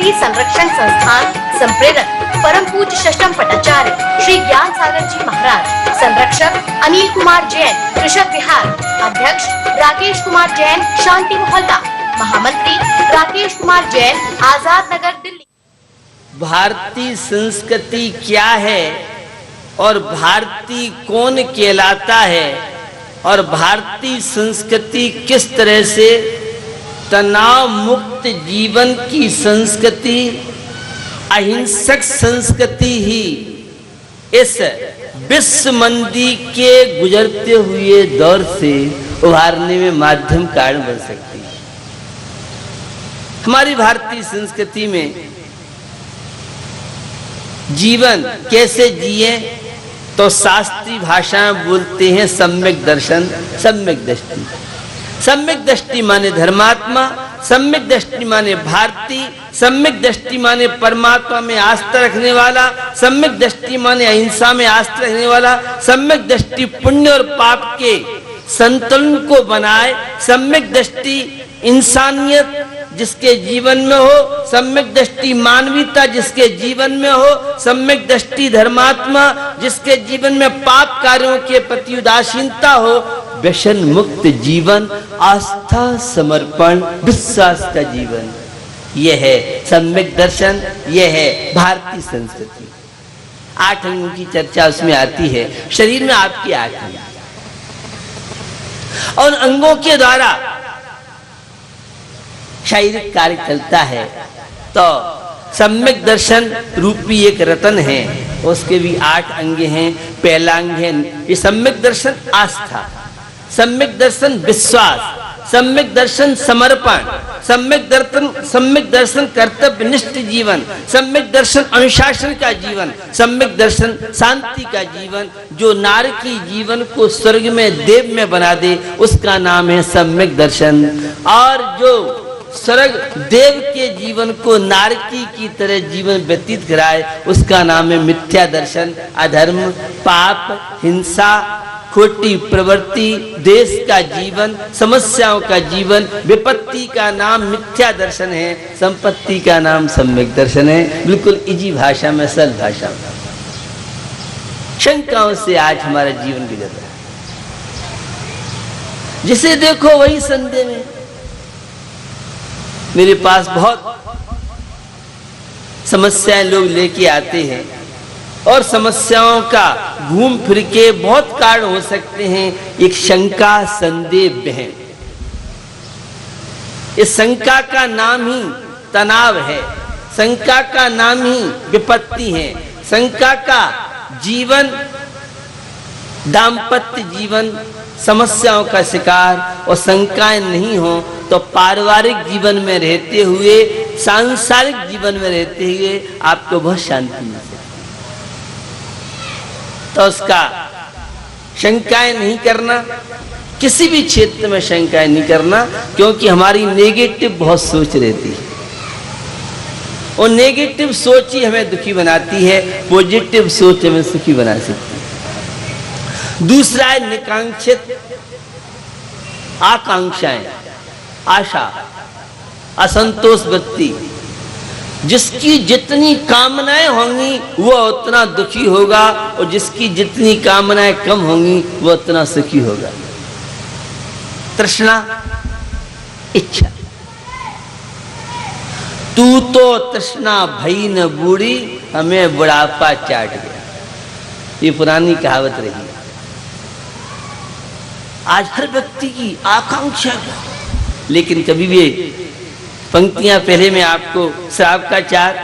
संस्कृति संरक्षण संस्थान संप्रेरक परम पूज्य षष्ठम पटाचार्य श्री ज्ञान सागर जी महाराज, संरक्षक अनिल कुमार जैन, कृषक विहार, अध्यक्ष राकेश कुमार जैन, शांति मोहल्ला, महामंत्री राकेश कुमार जैन, आजाद नगर, दिल्ली। भारतीय संस्कृति क्या है और भारतीय कौन कहलाता है और भारतीय संस्कृति किस तरह से तनाव मुक्त जीवन की संस्कृति, अहिंसक संस्कृति ही इस विश्व मंदी के गुजरते हुए दौर से उभारने में माध्यम कारण बन सकती है। हमारी भारतीय संस्कृति में जीवन कैसे जिए तो शास्त्रीय भाषा में बोलते हैं सम्यक दर्शन, सम्यक दृष्टि। सम्यक दृष्टि माने धर्मात्मा, सम्यक दृष्टि माने भारतीय, सम्यक दृष्टि माने परमात्मा में आस्था रखने वाला, सम्यक दृष्टि माने अहिंसा में आस्था रखने वाला, सम्यक दृष्टि पुण्य और पाप के संतुलन को बनाए, सम्यक दृष्टि इंसानियत जिसके जीवन में हो, सम्यक दृष्टि मानवीयता जिसके जीवन में हो, सम्यक दृष्टि धर्मात्मा जिसके जीवन में पाप कार्यों के प्रति उदासीनता हो, व्यसन मुक्त जीवन, आस्था समर्पण विश्वास का जीवन, यह है सम्यक दर्शन, यह है भारतीय संस्कृति। 8 अंगों की चर्चा उसमें आती है। शरीर में आपके 8 अंग और अंगों के द्वारा शारीरिक कार्य चलता है। तो सम्यक दर्शन रूपी एक रतन है, उसके भी 8 अंग हैं। पहला अंग है ये सम्यक दर्शन आस्था, सम्यक दर्शन विश्वास, सम्यक दर्शन समर्पण, सम्यक दर्शन कर्तव्यनिष्ठ जीवन, सम्यक दर्शन अनुशासन का जीवन, सम्यक दर्शन शांति का जीवन, जो नारी की जीवन को स्वर्ग में देव में बना दे उसका नाम है सम्यक दर्शन। और जो स्वर्ग देव के जीवन को नारकी की तरह जीवन व्यतीत कराए उसका नाम है मिथ्या दर्शन। अधर्म, पाप, हिंसा, खोटी प्रवृत्ति, देश का जीवन, समस्याओं का जीवन, विपत्ति का नाम मिथ्या दर्शन है, संपत्ति का नाम सम्यक दर्शन है। बिल्कुल इजी भाषा में, सरल भाषा में। शंकाओं से आज हमारा जीवन गुजर रहा है, जिसे देखो वही संदेह में। मेरे पास बहुत समस्याएं लोग लेके आते हैं और समस्याओं का घूम फिर के बहुत कारण हो सकते हैं। एक शंका, संदेह, बहन, इस शंका का नाम ही तनाव है, शंका का नाम ही विपत्ति है। शंका का जीवन, दाम्पत्य जीवन समस्याओं का शिकार, और शंकाएं नहीं हो तो पारिवारिक जीवन में रहते हुए, सांसारिक जीवन में रहते हुए आपको बहुत शांति मिल सकती। तो उसका शंकाएं नहीं करना, किसी भी क्षेत्र में शंकाएं नहीं करना, क्योंकि हमारी नेगेटिव बहुत सोच रहती है और नेगेटिव सोच ही हमें दुखी बनाती है, पॉजिटिव सोच हमें सुखी बना सकती है। दूसरा है निकांक्षित आकांक्षाएं, आशा, असंतोष वृत्ति। जिसकी जितनी कामनाएं होंगी वो उतना दुखी होगा और जिसकी जितनी कामनाएं कम होंगी वो उतना सुखी होगा। तृष्णा, इच्छा। तू तो तृष्णा भई न बूढ़ी, हमें बुढ़ापा चाट गया, ये पुरानी कहावत रही है। आज हर व्यक्ति की आकांक्षा, लेकिन कभी भी पंक्तियां पहले मैं आपको श्राव का 4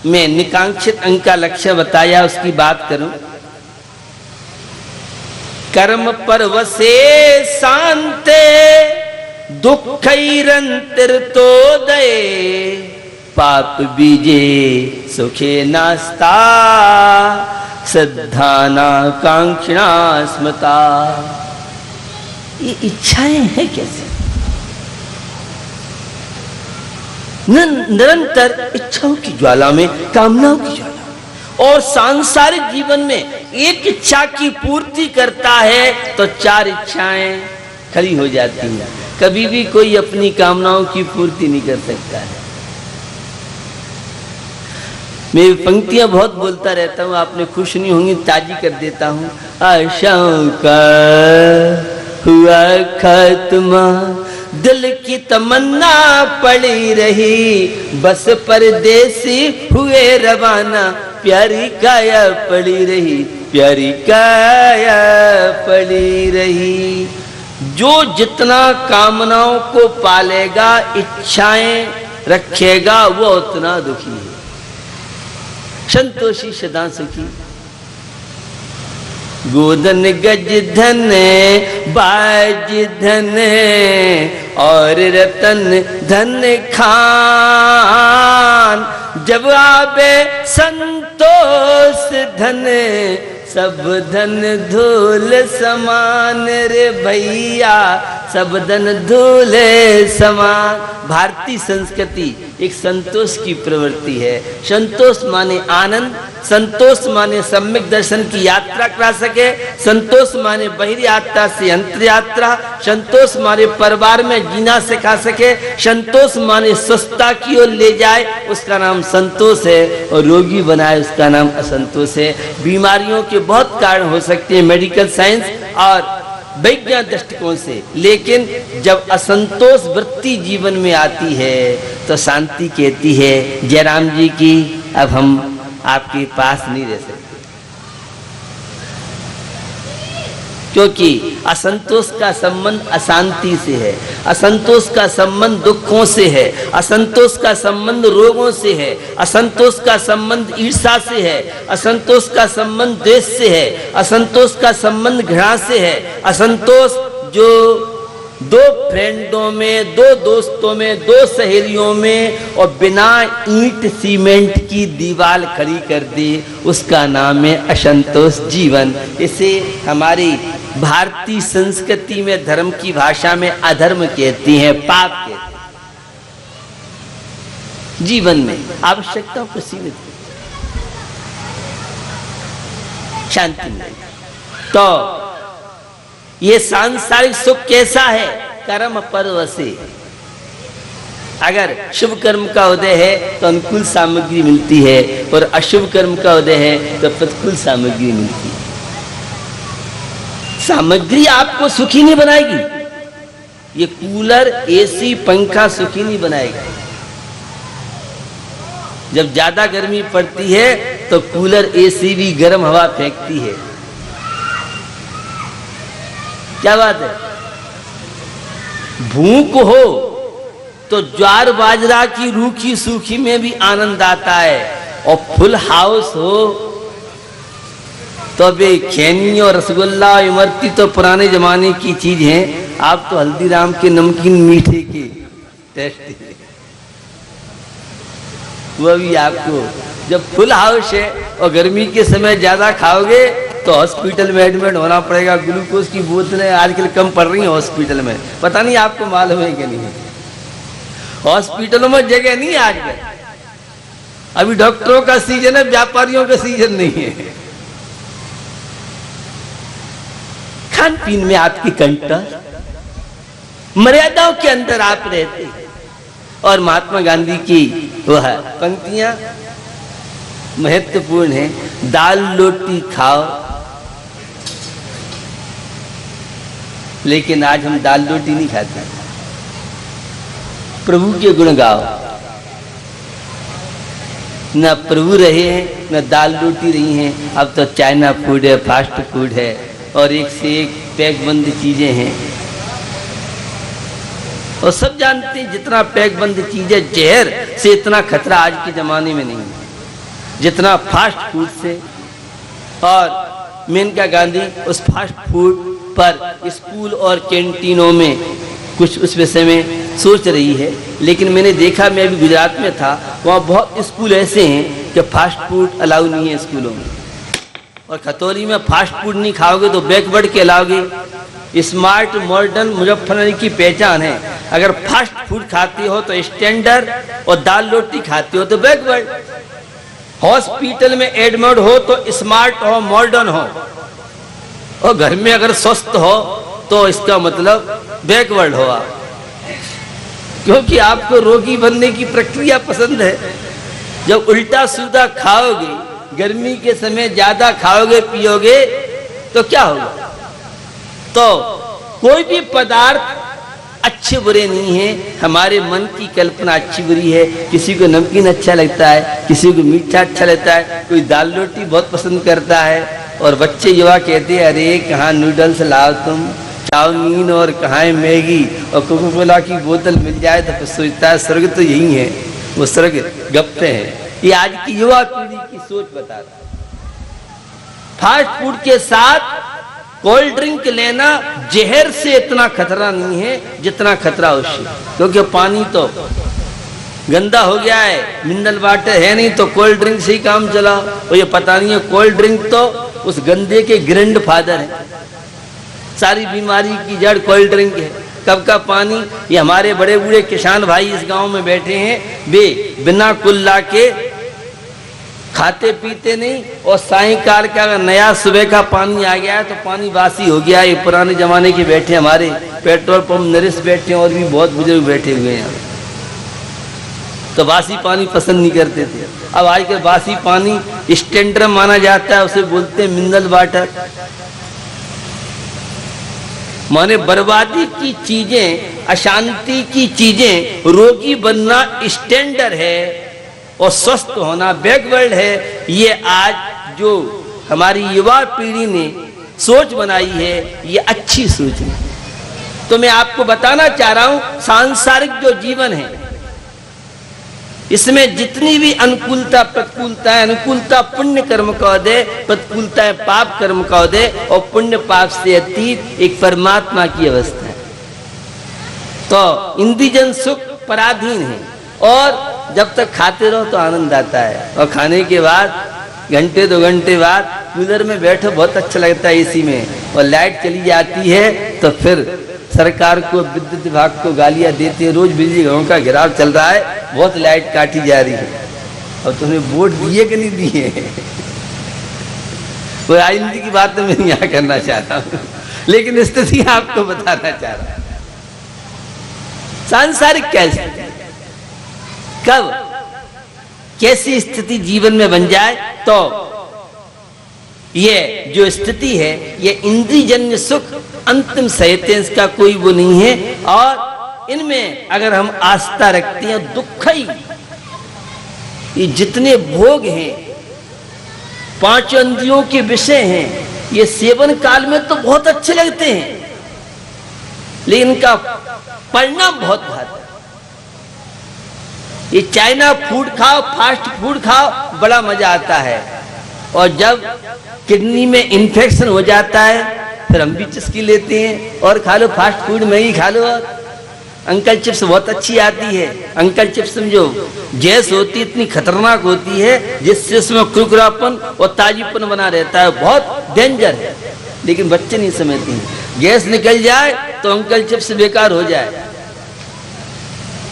में निकांक्षित अंक का लक्ष्य बताया, उसकी बात करूं। कर्म परवसे शांते दुःखैरंतर्तो दये, पाप बीजे सुखे नास्ता, श्रद्धाना कांक्षणा स्मृता। ये इच्छाएं हैं कैसे? निरंतर इच्छाओं की ज्वाला में, कामनाओं की ज्वाला में, और सांसारिक जीवन में एक इच्छा की पूर्ति करता है तो 4 इच्छाएं खड़ी हो जाती हैं। कभी भी कोई अपनी कामनाओं की पूर्ति नहीं कर सकता है। मैं पंक्तियां बहुत बोलता रहता हूँ, आपने खुश नहीं होंगी, ताजी कर देता हूँ। आशाओं का हुआ खात्मा, दिल की तमन्ना पड़ी रही, बस परदेसी हुए रवाना, प्यारी काया पड़ी रही, प्यारी काया पड़ी रही। जो जितना कामनाओं को पालेगा, इच्छाएं रखेगा, वो उतना दुखी है। संतोषी सदा सुखी। गोधन गज धन बाज धन और रतन धन खान, जब आवे संतोष धन सब धन धूल समान रे भैया, सब धन धूल समान। भारतीय संस्कृति एक संतोष की प्रवृत्ति है। संतोष माने आनंद, संतोष माने सम्यक दर्शन की यात्रा करा सके, संतोष माने बहिर् यात्रा से अंतर यात्रा, संतोष माने परिवार में जीना सिखा सके, संतोष माने स्वस्थता की ओर ले जाए, उसका नाम संतोष है, और रोगी बनाए उसका नाम असंतोष है। बीमारियों के बहुत कारण हो सकते हैं मेडिकल साइंस और वैज्ञानिक दृष्टिकोण से, लेकिन जब असंतोष वृत्ति जीवन में आती है तो शांति कहती है, जयराम जी की अब हम आपके पास नहीं रह सकते, क्योंकि असंतोष का संबंध अशांति से है, असंतोष का संबंध दुखों से है, असंतोष का संबंध रोगों से है, असंतोष का संबंध ईर्ष्या से है, असंतोष का संबंध द्वेष से है, असंतोष का संबंध घृणा से है। असंतोष जो दो फ्रेंडों में, दो दोस्तों में, दो सहेलियों में और बिना ईंट सीमेंट की दीवार खड़ी कर दे, उसका नाम है असंतोष जीवन। इसे हमारी भारतीय संस्कृति में धर्म की भाषा में अधर्म कहती हैं, पाप कहती हैं। जीवन में आवश्यकताओं को सीमित शांति मिले। तो ये सांसारिक सुख कैसा है? कर्म परवशे। अगर शुभ कर्म का उदय है तो अनुकूल सामग्री मिलती है, और अशुभ कर्म का उदय है तो प्रतिकूल सामग्री मिलती है। सामग्री आपको सुखी नहीं बनाएगी। ये कूलर, एसी, पंखा सुखी नहीं बनाएगा। जब ज्यादा गर्मी पड़ती है तो कूलर, एसी भी गर्म हवा फेंकती है। क्या बात है? भूख हो तो ज्वार बाजरा की रूखी सूखी में भी आनंद आता है, और फुल हाउस हो तो अभी खैनी और रसगुल्ला इमरती तो पुराने जमाने की चीज है। आप तो हल्दीराम के नमकीन मीठे के टेस्ट, वो भी आपको जब फुल हाउस है और गर्मी के समय ज्यादा खाओगे तो हॉस्पिटल में एडमिट होना पड़ेगा। ग्लूकोज की बोतलें आजकल कम पड़ रही हैं हॉस्पिटल में, पता नहीं आपको मालूम है कि नहीं। हॉस्पिटलों में जगह नहीं है आजकल। अभी डॉक्टरों का सीजन है, व्यापारियों का सीजन नहीं है। खान पीन में आपकी कंट्रोल, मर्यादाओं के अंदर आप रहते हैं। और महात्मा गांधी की वह पंक्तियां महत्वपूर्ण है, दाल रोटी खाओ, लेकिन आज हम दाल रोटी नहीं खाते। प्रभु के गुण गाओ। न प्रभु रहे हैं न दाल रोटी रही हैं, अब तो चाइना फूड है, फास्ट फूड है, और एक से एक पैक बंद चीजें हैं। और सब जानते हैं जितना पैक बंद चीजें, जहर से इतना खतरा आज के जमाने में नहीं है जितना फास्ट फूड से। और मेनका गांधी उस फास्ट फूड पर स्कूल और कैंटीनों में कुछ उस विषय में सोच रही है। लेकिन मैंने देखा, मैं भी गुजरात में था, वहाँ बहुत स्कूल ऐसे हैं कि फास्ट फूड अलाउ नहीं है स्कूलों में। और खतौली में फास्ट फूड नहीं खाओगे तो बैकवर्ड कहलाओगे। स्मार्ट मॉडर्न मुजफ्फरनगर की पहचान है। अगर फास्ट फूड खाते हो तो स्टैंडर्ड, और दाल रोटी खाते हो तो बैकवर्ड। हॉस्पिटल में एडमिट हो तो स्मार्ट हो, मॉडर्न हो, और घर में अगर स्वस्थ हो तो इसका मतलब बैकवर्ड हो आप, क्योंकि आपको रोगी बनने की प्रक्रिया पसंद है। जब उल्टा सीधा खाओगे, गर्मी के समय ज्यादा खाओगे पियोगे तो क्या होगा? तो कोई भी पदार्थ अच्छे बुरे नहीं है, हमारे मन की कल्पना अच्छी बुरी है। किसी को नमकीन अच्छा लगता है, किसी को मीठा अच्छा लगता है, कोई दाल रोटी बहुत पसंद करता है। और बच्चे युवा कहते हैं अरे कहाँ नूडल्स लाओ तुम, चाउमीन और कहाँ है मैगी, और कोका कोला की बोतल मिल जाए तो फिर सोचता है स्वर्ग तो यही है। वो स्वर्ग गप्पे हैं। ये आज की युवा पीढ़ी की सोच बता रहा है। फास्ट फूड के साथ कोल्ड ड्रिंक लेना जहर से इतना खतरा नहीं है जितना खतरा उससे, क्योंकि पानी तो गंदा हो गया है, मिनरल वाटर है नहीं, तो कोल्ड ड्रिंक से ही काम चला। और ये पता नहीं है कोल्ड ड्रिंक तो उस गंदे के ग्रैंड फादर है, सारी बीमारी की जड़ कोल्ड ड्रिंक है। कब का पानी, ये हमारे बड़े बूढ़े किसान भाई इस गांव में बैठे हैं, वे बिना कुल्ला के खाते पीते नहीं। और सायंकाल का अगर नया सुबह का पानी आ गया है तो पानी बासी हो गया। ये पुराने जमाने के बैठे हमारे पेट्रोल पंप नरिस बैठे हैं और भी बहुत बुजुर्ग बैठे हुए हैं, तो बासी पानी पसंद नहीं करते थे। अब आजकल बासी पानी स्टैंडर्ड माना जाता है, उसे बोलते हैं मिनरल वाटर। माने बर्बादी की चीजें, अशांति की चीजें, रोगी बनना स्टैंडर्ड है और स्वस्थ होना बैकवर्ड है। ये आज जो हमारी युवा पीढ़ी ने सोच बनाई है, ये अच्छी सोच है। तो मैं आपको बताना चाह रहा हूं सांसारिक जो जीवन है इसमें जितनी भी अनुकूलता प्रतिकूलता है, अनुकूलता पुण्य कर्म का दे, प्रतिकूलता है पाप कर्म का दे, और पुण्य पाप से अतीत एक परमात्मा की अवस्था है। तो इंद्रियजन सुख पराधीन है, और जब तक खाते रहो तो आनंद आता है, और खाने के बाद घंटे 2 घंटे बाद कूलर में बैठो बहुत अच्छा लगता है एसी में, और लाइट चली जाती है तो फिर सरकार को, विद्युत विभाग को गालियां देते हैं। रोज बिजली घरों का घेराव चल रहा है, बहुत लाइट काटी जा रही है, और तुमने वोट दिए कि नहीं दिए? कोई आइंदी की बात तो मैं यहाँ करना चाह रहा हूँ, लेकिन स्थिति आपको बताना चाह रहा हूँ। सांसारिक कैसे, कब कैसी स्थिति जीवन में बन जाए, तो ये जो स्थिति है ये इंद्रियजन्य सुख अंतिम सेंटेंस का कोई वो नहीं है। और इनमें अगर हम आस्था रखते हैं, दुख ही ये जितने भोग हैं, 5 इंद्रियों के विषय हैं, ये सेवन काल में तो बहुत अच्छे लगते हैं, लेकिन इनका परिणाम बहुत भारी। ये चाइना फूड खाओ, फास्ट फूड खाओ, बड़ा मजा आता है, और जब किडनी में इन्फेक्शन हो जाता है फिर हम भी चुस्की लेते हैं और खा लो, फास्ट फूड में ही खा लो। और अंकल चिप्स बहुत अच्छी आती है, अंकल चिप्स में जो गैस होती है इतनी खतरनाक होती है, जिससे उसमें कुरकुरापन और ताजीपन बना रहता है, बहुत डेंजर है, लेकिन बच्चे नहीं समझते हैं। गैस निकल जाए तो अंकल चिप्स बेकार हो जाए।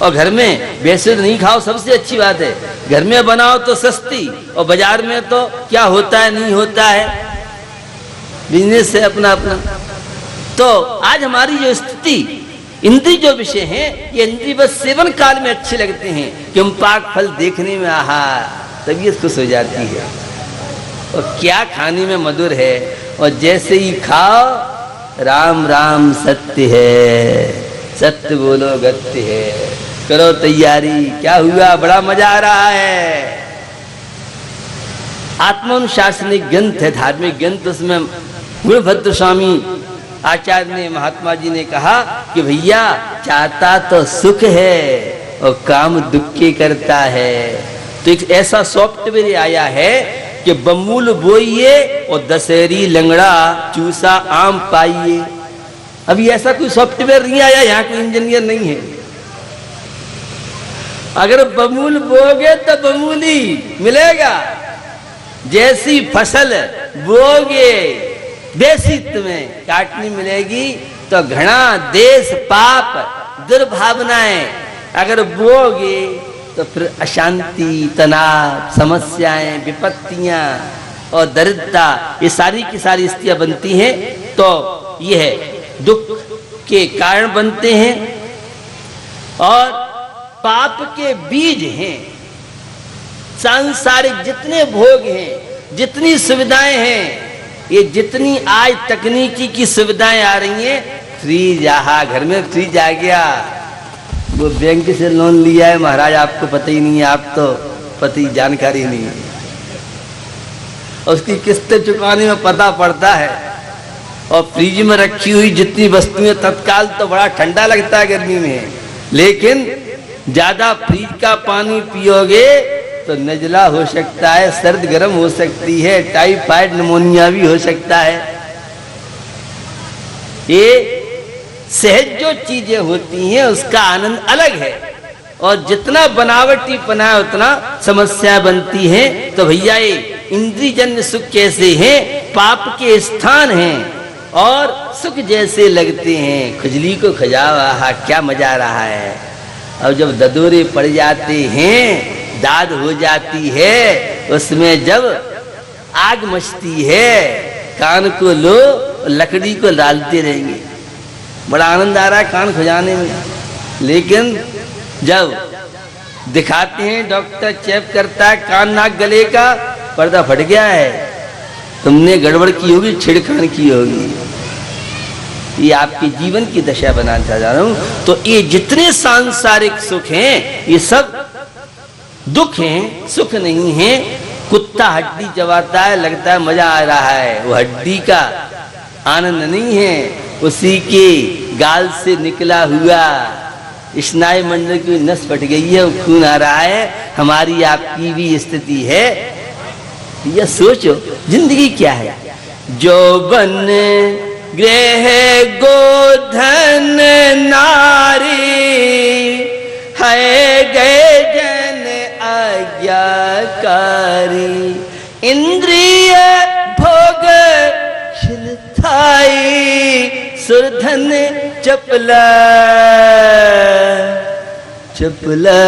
और घर में वैसे नहीं खाओ, सबसे अच्छी बात है, घर में बनाओ तो सस्ती, और बाजार में तो क्या होता है नहीं होता है, बिजनेस है अपना अपना। तो आज हमारी जो स्थिति, इंद्रिय जो विषय हैं, ये इंद्रिय बस सेवन काल में अच्छे लगते हैं कि हम पाक फल देखने में आहा तबीयत खुश हो जाती है, और क्या खाने में मधुर है, और जैसे ही खाओ राम राम सत्य है, सत्य बोलो गत्य है, करो तैयारी, क्या हुआ, बड़ा मजा आ रहा है। आत्मानुशासनिक ग्रंथ है, धार्मिक ग्रंथ, उसमें गुणभद्र स्वामी आचार्य ने, महात्मा जी ने कहा कि भैया चाहता तो सुख है और काम दुख के करता है। तो एक ऐसा सॉफ्टवेयर आया है कि बमूल बोइए और दशहरी लंगड़ा चूसा आम पाइए। अभी ऐसा कोई सॉफ्टवेयर नहीं आया, यहाँ कोई इंजीनियर नहीं है। अगर बमूल बोगे तो बमूली मिलेगा, जैसी फसल बोगे देसी तुम्हें काटनी मिलेगी। तो घृणा, देश, पाप, दुर्भावनाएं अगर बोगे तो फिर अशांति, तनाव, समस्याएं, विपत्तियां और दरिद्रता, ये सारी की सारी स्थितियां बनती हैं। तो यह दुख के कारण बनते हैं और पाप के बीज हैं। सांसारिक जितने भोग हैं, जितनी सुविधाएं हैं, ये जितनी आज तकनीकी की सुविधाएं आ रही हैं, फ्रीज, घर में फ्रीज आ गया। वो बैंक से लोन लिया है महाराज, आपको पता ही नहीं है, आप तो पति जानकारी नहीं है, उसकी किस्तें चुकाने में पता पड़ता है। और फ्रिज में रखी हुई जितनी वस्तुएं तत्काल तो बड़ा ठंडा लगता है गर्मी में, लेकिन ज्यादा फ्रिज का पानी पियोगे तो नजला हो सकता है, सर्द गर्म हो सकती है, टाइफाइड निमोनिया भी हो सकता है। ये सहज जो चीजें होती हैं उसका आनंद अलग है, और जितना बनावटी पना है उतना समस्या बनती है। तो भैया ये इंद्रियजन्य सुख कैसे हैं, पाप के स्थान हैं और सुख जैसे लगते हैं। खुजली को खजावा, क्या मजा आ रहा है। अब जब ददोरे पड़ जाते हैं, दाद हो जाती है, उसमें जब आग मचती है, कान को लो, लकड़ी को डालते रहेंगे, बड़ा आनंद आ रहा है कान खुजाने में। लेकिन जब दिखाते हैं, डॉक्टर चेक करता है, कान नाक गले का पर्दा फट गया है, तुमने गड़बड़ की होगी, छिड़खान की होगी। ये आपके जीवन की दशा बनाना चाह रहा हूं। तो ये जितने सांसारिक सुख हैं, ये सब दुख हैं, सुख नहीं है। कुत्ता हड्डी चबाता है, लगता है मजा आ रहा है, वो हड्डी का आनंद नहीं है, उसी के गाल से निकला हुआ स्नायु मंडल की नस फट गई है, वो खून आ रहा है। हमारी आपकी भी स्थिति है। यह सोचो जिंदगी क्या है। जौवन गृह गोधन नारी है गए जन आज्ञाकारी, इंद्रिय भोग छिलथाई सुरधन चपला चपला।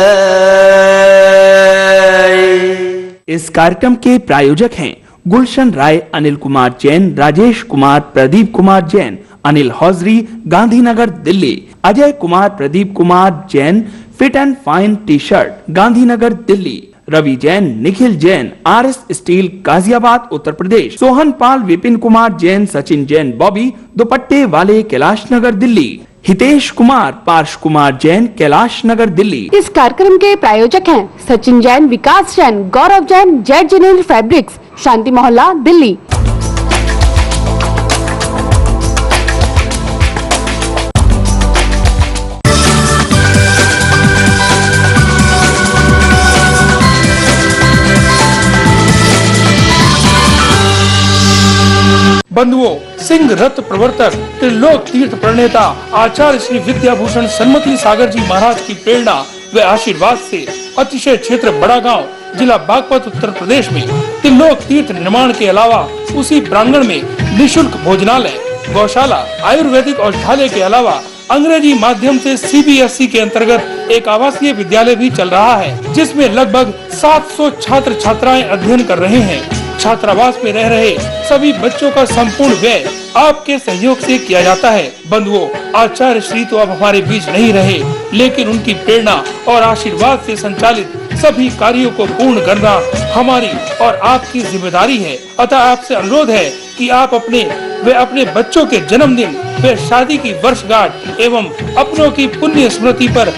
इस कार्यक्रम के प्रायोजक हैं Gulshan Rai, Anil Kumar Jain, Rajesh Kumar, Pradeep Kumar Jain, Anil hosiery, Gandhinagar Delhi, Ajay Kumar, Pradeep Kumar Jain, fit and fine T shirt, Gandhinagar Delhi, Ravi Jain, Nikhil Jain, RS steel, Ghaziabad Uttar Pradesh, Sohan Pal, Vipin Kumar Jain, Sachin Jain, Bobby, दुपट्टे वाले, कैलाश नगर दिल्ली, हितेश कुमार, पार्श कुमार जैन, कैलाश नगर दिल्ली। इस कार्यक्रम के प्रायोजक हैं सचिन जैन, विकास जैन, गौरव जैन, जेट जेनरल फैब्रिक्स, शांति मोहल्ला दिल्ली। बंधुओं, सिंह रत्न प्रवर्तक, त्रिलोक तीर्थ प्रणेता आचार्य श्री विद्याभूषण सन्मति सागर जी महाराज की प्रेरणा व आशीर्वाद से अतिशय क्षेत्र बड़ा गांव, जिला बागपत, उत्तर प्रदेश में त्रिलोक तीर्थ निर्माण के अलावा उसी प्रांगण में निशुल्क भोजनालय, गौशाला, आयुर्वेदिक औषधालय के अलावा अंग्रेजी माध्यम से CBSE के अंतर्गत एक आवासीय विद्यालय भी चल रहा है, जिसमें लगभग 700 छात्र छात्राएं अध्ययन कर रहे हैं। छात्रावास में रह रहे सभी बच्चों का संपूर्ण व्यय आपके सहयोग से किया जाता है। बंधुओं, आचार्य श्री तो अब हमारे बीच नहीं रहे, लेकिन उनकी प्रेरणा और आशीर्वाद से संचालित सभी कार्यों को पूर्ण करना हमारी और आपकी जिम्मेदारी है। अतः आपसे अनुरोध है कि आप अपने बच्चों के जन्मदिन व शादी की वर्षगांठ एवं अपनों की पुण्य स्मृति पर